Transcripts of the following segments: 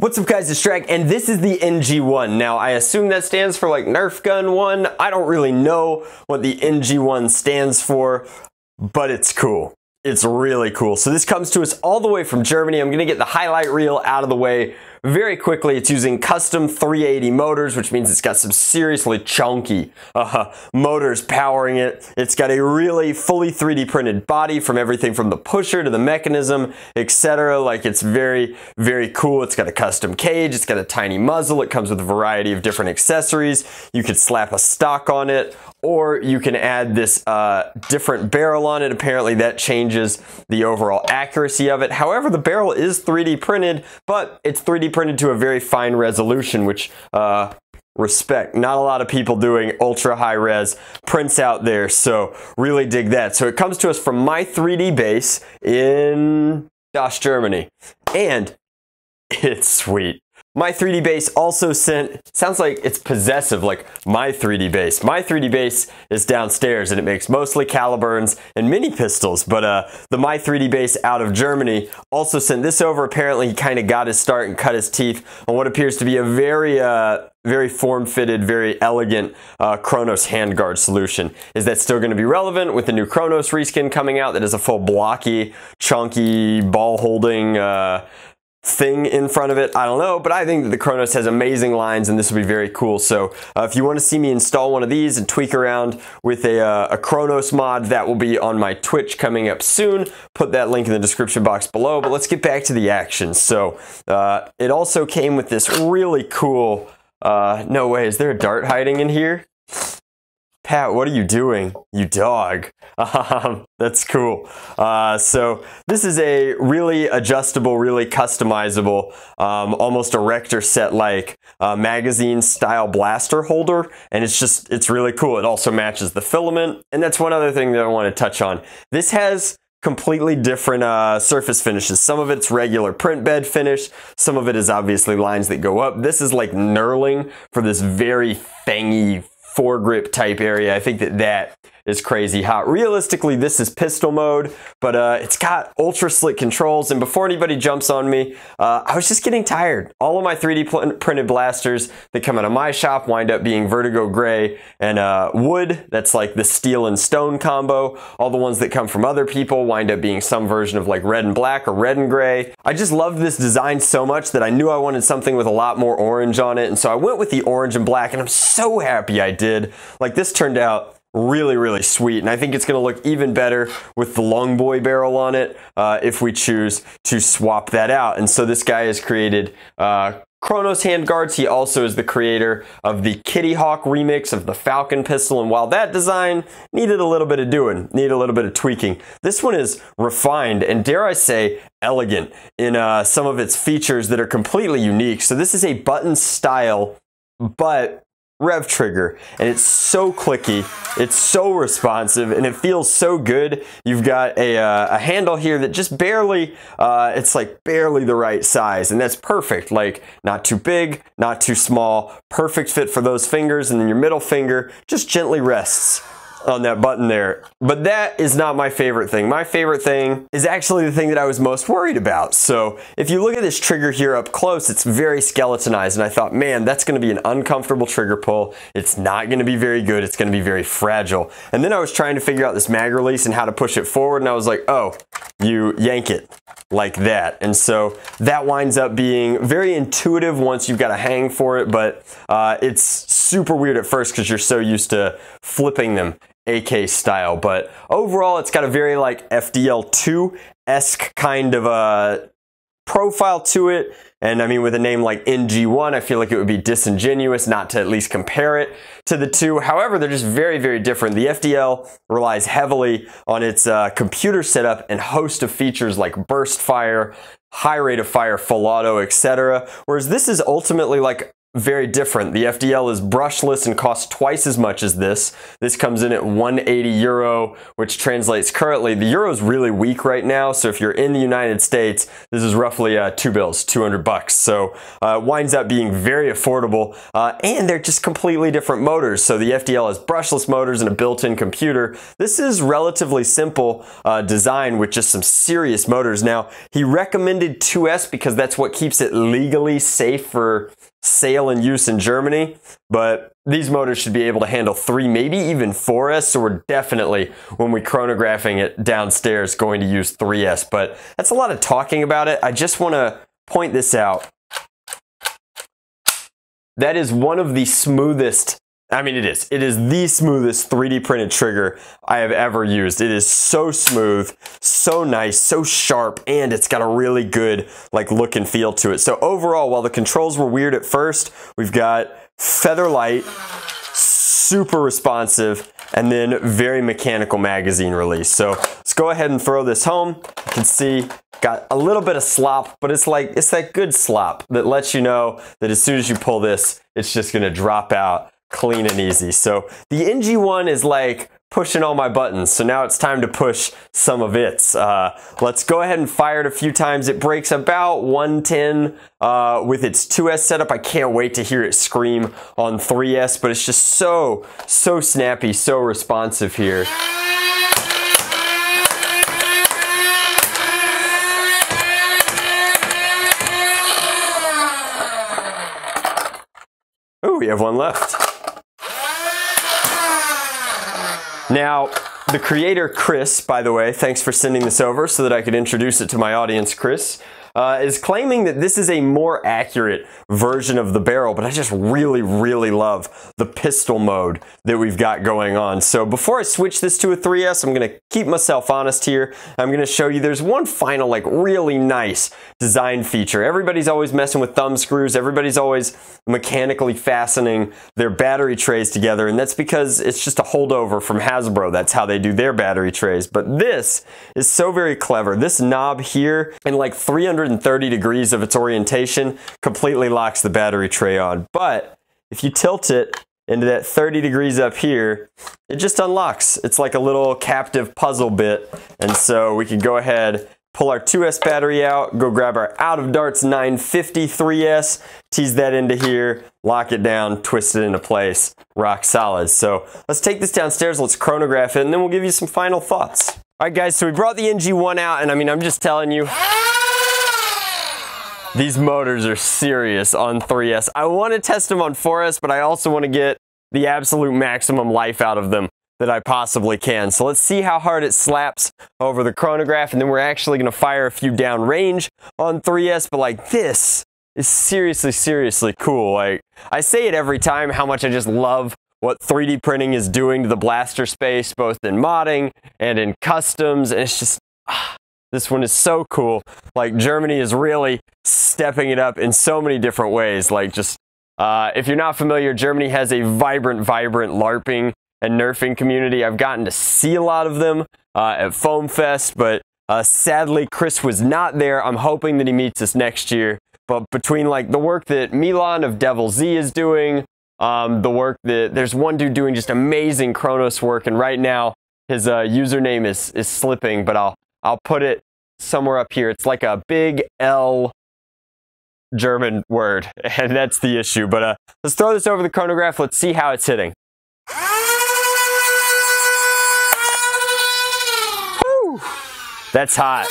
What's up guys, it's Drac, and this is the NG1. Now I assume that stands for like Nerf Gun 1. I don't really know what the NG1 stands for, but it's cool. It's really cool. So this comes to us all the way from Germany. I'm gonna get the highlight reel out of the way very quickly. It's using custom 380 motors, which means it's got some seriously chunky motors powering it. It's got a really fully 3D printed body, from everything from the pusher to the mechanism, etc. Like, it's very, very cool. It's got a custom cage. It's got a tiny muzzle. It comes with a variety of different accessories. You could slap a stock on it, or you can add this different barrel on it. Apparently that changes the overall accuracy of it. However, the barrel is 3D printed, but it's 3D printed to a very fine resolution, which respect. Not a lot of people doing ultra high res prints out there, so really dig that. So it comes to us from My 3D Base in Germany, and it's sweet. My 3D Base also sent, sounds like it's possessive, like My 3D Base. My 3D Base is downstairs and it makes mostly caliburns and mini pistols, but the My 3D Base out of Germany also sent this over. Apparently he kind of got his start and cut his teeth on what appears to be a very form-fitted, very elegant Chronos handguard solution. Is that still going to be relevant with the new Chronos reskin coming out that is a full blocky, chunky, ball-holding thing in front of it? I don't know, but I think that the Chronos has amazing lines and this will be very cool. So if you want to see me install one of these and tweak around with a Chronos mod, that will be on my Twitch coming up soon. Put that link in the description box below, but let's get back to the action. So it also came with this really cool, no way, is there a dart hiding in here? Pat, what are you doing, you dog? That's cool. So this is a really adjustable, really customizable, almost erector set like magazine style blaster holder, and it's really cool. It also matches the filament, and that's one other thing that I want to touch on. This has completely different surface finishes. Some of it's regular print bed finish, some of it is obviously lines that go up. This is like knurling for this very fangy foregrip type area. I think that is crazy hot. Realistically, this is pistol mode, but it's got ultra slick controls. And before anybody jumps on me, I was just getting tired. All of my 3D printed blasters that come out of my shop wind up being Vertigo Gray and wood. That's like the steel and stone combo. All the ones that come from other people wind up being some version of like red and black or red and gray. I just loved this design so much that I knew I wanted something with a lot more orange on it. And so I went with the orange and black, and I'm so happy I did. Like, this turned out really, really sweet, and I think it's going to look even better with the Long Boy barrel on it if we choose to swap that out. And so this guy has created Chronos handguards. He also is the creator of the Kitty Hawk remix of the Falcon pistol, and while that design needed a little bit of doing, needed a little bit of tweaking, this one is refined and, dare I say, elegant in some of its features that are completely unique. So this is a button style, but rev trigger, and it's so clicky, it's so responsive, and it feels so good. You've got a handle here that just barely, it's like barely the right size, and that's perfect. Like, not too big, not too small, perfect fit for those fingers, and then your middle finger just gently rests on that button there. But that is not my favorite thing. My favorite thing is actually the thing that I was most worried about. So if you look at this trigger here up close, it's very skeletonized, and I thought, man, that's going to be an uncomfortable trigger pull. It's not going to be very good. It's going to be very fragile. And then I was trying to figure out this mag release and how to push it forward, and I was like, oh, you yank it like that. And so that winds up being very intuitive once you've got a hang for it, but it's super weird at first because you're so used to flipping them AK style. But overall, it's got a very like FDL2-esque kind of a profile to it. And I mean, with a name like NG1, I feel like it would be disingenuous not to at least compare it to the two. However, they're just very, very different. The FDL relies heavily on its computer setup and host of features like burst fire, high rate of fire, full auto, etc. Whereas this is ultimately like very different. The FDL is brushless and costs twice as much as this. This comes in at 180 euro, which translates currently. The euro is really weak right now, so if you're in the United States, this is roughly two bills, 200 bucks. So it winds up being very affordable, and they're just completely different motors. So the FDL has brushless motors and a built-in computer. This is relatively simple design with just some serious motors. Now, he recommended 2S because that's what keeps it legally safe for sale and use in Germany, but these motors should be able to handle 3, maybe even 4S, so we're definitely, when we're chronographing it downstairs, going to use 3S, but that's a lot of talking about it. I just want to point this out. That is one of the smoothest, I mean it is the smoothest 3D printed trigger I have ever used. It is so smooth, so nice, so sharp, and it's got a really good like look and feel to it. So overall, while the controls were weird at first, we've got feather light, super responsive, and then very mechanical magazine release. So let's go ahead and throw this home. You can see got a little bit of slop, but it's that good slop that lets you know that as soon as you pull this, it's just gonna drop out clean and easy. So the NG1 is like pushing all my buttons, so now it's time to push some of its. Let's go ahead and fire it a few times. It breaks about 110 with its 2S setup. I can't wait to hear it scream on 3S, but it's just so snappy, so responsive here. Oh, we have one left. Now, the creator, Chris, by the way, thanks for sending this over so that I could introduce it to my audience, Chris, is claiming that this is a more accurate version of the barrel, but I just really love the pistol mode that we've got going on. So before I switch this to a 3S, I'm going to keep myself honest here. I'm going to show you there's one final like really nice design feature. Everybody's always messing with thumb screws. Everybody's always mechanically fastening their battery trays together, and that's because it's just a holdover from Hasbro. That's how they do their battery trays. But this is so very clever. This knob here, in like 330 degrees of its orientation, completely locks the battery tray on. But if you tilt it into that 30 degrees up here, it just unlocks. It's like a little captive puzzle bit. And so we can go ahead, pull our 2S battery out, go grab our out of darts 950 3S, tease that into here, lock it down, twist it into place, rock solid. So let's take this downstairs, let's chronograph it, and then we'll give you some final thoughts. All right guys, so we brought the NG1 out, and I mean, I'm just telling you, these motors are serious on 3S. I want to test them on 4S, but I also want to get the absolute maximum life out of them that I possibly can. So let's see how hard it slaps over the chronograph, and then we're actually going to fire a few down range on 3S, but like this is seriously cool. Like, I say it every time how much I just love what 3D printing is doing to the blaster space, both in modding and in customs, and it's just, this one is so cool. Like, Germany is really stepping it up in so many different ways. Like, just, if you're not familiar, Germany has a vibrant LARPing and nerfing community. I've gotten to see a lot of them at Foam Fest, but sadly, Chris was not there. I'm hoping that he meets us next year. But between like the work that Milan of Devil Z is doing, the work that, there's one dude doing just amazing Chronos work, and right now his username is slipping, but I'll put it somewhere up here. It's like a big L German word, and that's the issue. But let's throw this over the chronograph. Let's see how it's hitting. Woo! That's hot.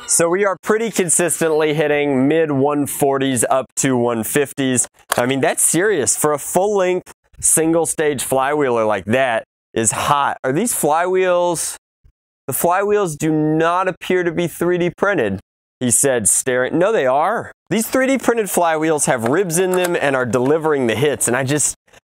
So we are pretty consistently hitting mid 140s up to 150s. I mean, that's serious. For a full-length, single-stage flywheeler like that is hot. Are these flywheels? The flywheels do not appear to be 3D printed, he said, staring. No, they are. These 3D printed flywheels have ribs in them and are delivering the hits, and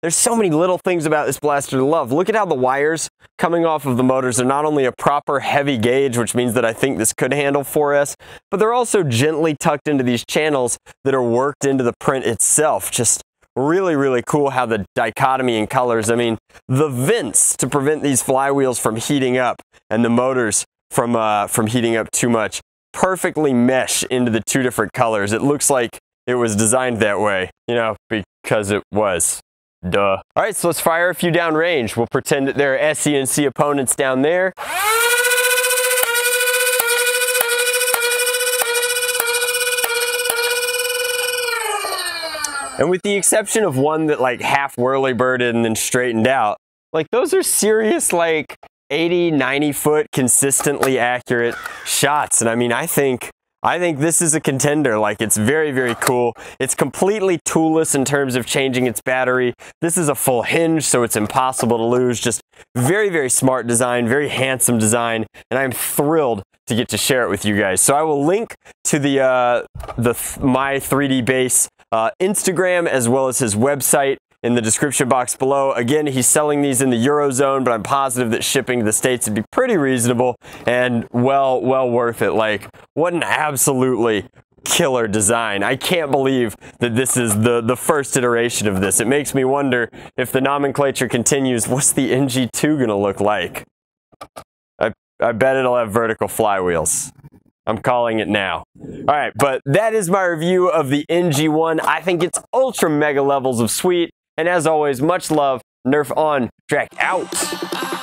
there's so many little things about this blaster to love. Look at how the wires coming off of the motors are not only a proper heavy gauge, which means that I think this could handle 4S, but they're also gently tucked into these channels that are worked into the print itself. Just really, really cool how the dichotomy in colors, I mean, the vents to prevent these flywheels from heating up and the motors from heating up too much perfectly mesh into the two different colors. It looks like it was designed that way, you know, because it was. Duh. All right, so let's fire a few downrange. We'll pretend that there are SE&C opponents down there. And with the exception of one that like half whirly-birded and then straightened out, like those are serious like 80, 90 foot consistently accurate shots. And I mean, I think this is a contender. Like, it's very, very cool. It's completely toolless in terms of changing its battery. This is a full hinge, so it's impossible to lose. Just very, very smart design, very handsome design, and I'm thrilled to get to share it with you guys. So I will link to the My 3D Base Instagram as well as his website in the description box below. Again, he's selling these in the Eurozone, but I'm positive that shipping to the States would be pretty reasonable and well worth it. Like, what an absolutely killer design. I can't believe that this is the first iteration of this. It makes me wonder if the nomenclature continues, what's the NG2 gonna look like? I bet it'll have vertical flywheels. I'm calling it now. All right, but that is my review of the NG1. I think it's ultra mega levels of sweet. And as always, much love, Nerf on, Drac out.